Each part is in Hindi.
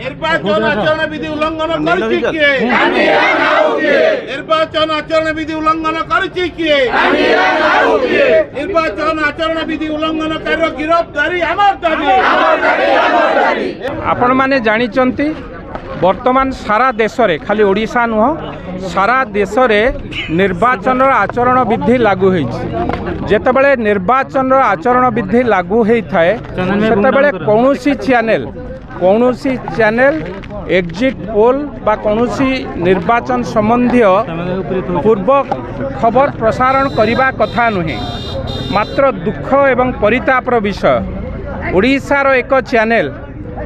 निर्वाचन आचरण विधि उल्लंघन करछि किए निर्वाचन आचरण विधि उल्लंघन करछि किए निर्वाचन आचरण विधि उल्लंघन कर गिरफ्तारी हमर दाबी आपण माने जानिचंती वर्तमान सारा देश रे खाली ओडिशा नुह सारा देश रे निर्वाचन आचरण विधि लागू होइछि जेतेबेले निर्वाचन आचरण विधि लागू होइथाय सेतेबेले कौनसी चैनल एग्जिट पोल बा कौनसी निर्वाचन संबंधी पूर्व खबर प्रसारण करने कथा नुहे मात्र दुख एवं परितापर विषय ओडिशार एक चैनल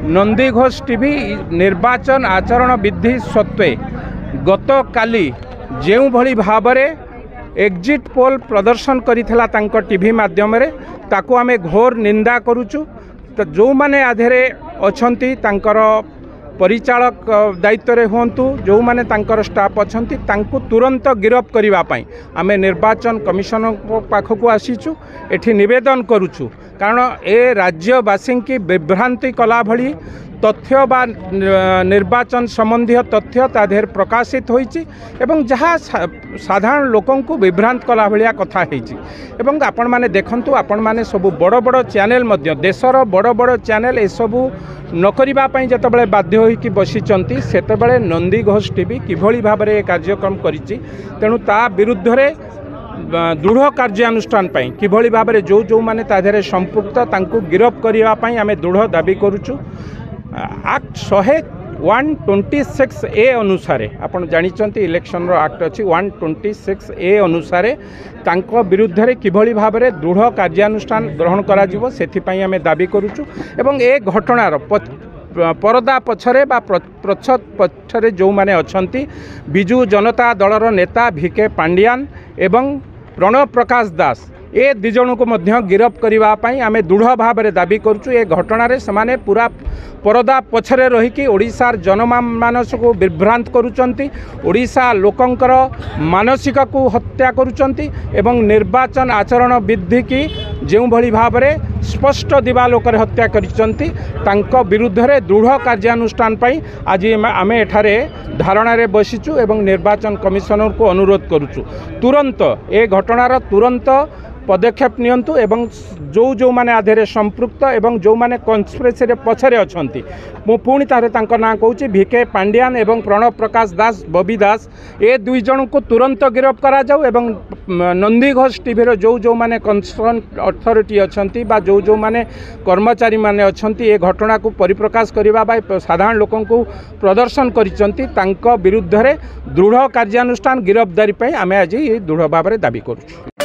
नंदी घोष टीवी निर्वाचन आचरण विधि सत्वे गत काली जो भली भावरे एग्जिट पोल प्रदर्शन करिथिला तांको टीवी माध्यम रे ताको आमे घोर निंदा करूचु। तो जो माने आधेरे अछंती तांकर परिचालक दायित्व रे होंतु जो माने तांकर स्टाफ अछंती तांको तुरंत गिरफ करिवा पई आमे निर्वाचन कमिशन पाखकु आसीचु एठी निवेदन करूचु कारण ए राज्यवासी की विभ्रांति कला भली तथ्य बा निर्वाचन संबंधी तथ्य ताधेर प्रकाशित होइछि एवं जहाँ साधारण लोकन को विभ्रांत कला भलिया कथा होइछि एवं आपण माने देखंतु आपण माने सबु बड़ बड़ चैनल मध्य देशर बड़ बड़ चैनल ए सबु न करिबा पई जतबेले बाध्य होइकि बसिचंती सेतबेले नंदी घोष टीवी किभली भाबरे कार्यक्रम करिछि तेणु ता विरुद्ध रे दृढ़ कार्यानुष्ठान किभली भाव में जो जो माने ताधेरे संपुक्त तांको गिरफ करिवा पई आमे दृढ़ दाबी करूचु। एक्ट 126 ए अनुसार आपण जानिचंती इलेक्शन रो एक्ट अछि 126 ए अनुसार तांको विरुद्ध रे किभली भाव में दृढ़ कार्यानुष्ठान ग्रहण करा जिवो सेथि पई आमे दाबी करूचु एवं ए घटनार परदा पछरे बा प्रच्छद पछरे जो माने अछंती बिजू जनता दलर नेता भिके पांडियान एवं प्रणव प्रकाश दास ए दिजन को मध्य गिरफ करिवा पई आमे दृढ़ भाव में दाबी करूचु। ए घटना रे समाने पूरा परदा पछरे रही कि ओडिशार जनमानस को विभ्रांत करूचंती ओडिशा लोकंकर मानसिक को हत्या करूचंती एवं निर्वाचन आचरण विधि की जो भली भाव में स्पष्ट दिवालोक हत्या करिचंती तांको विरुद्ध रे दृढ़ कार्यानुष्ठान पई आज आमे एठारे धारणा रे बसिचु एवं निर्वाचन कमिशनर को अनुरोध करूचु तुरंत ए घटनार तुरंत पदक्षेप नियंतु एवं जो जो माने आधेरे संपृक्त एवं जो माने कन्स्पिरेसी रे पछरे अछंती मु पुणी तारे तांको ना कहूची भिके पांडियान एवं प्रणव प्रकाश दास बबी दास ए दुई जन को तुरंत गिरफ करा जाऊ एवं नंदी घोष टीवी रो जो जो माने कंसर्न अथॉरिटी अछंती बा जो जो माने कर्मचारी माने अछंती ए घटना को परिप्रकाश करिवा बाय साधारण लोकन को प्रदर्शन करिसंती तांको विरुद्ध रे दृढ़ कार्यानुष्ठान गिरफ्तारी पई आमे आज दृढ़ भाव में दाबी करूछु।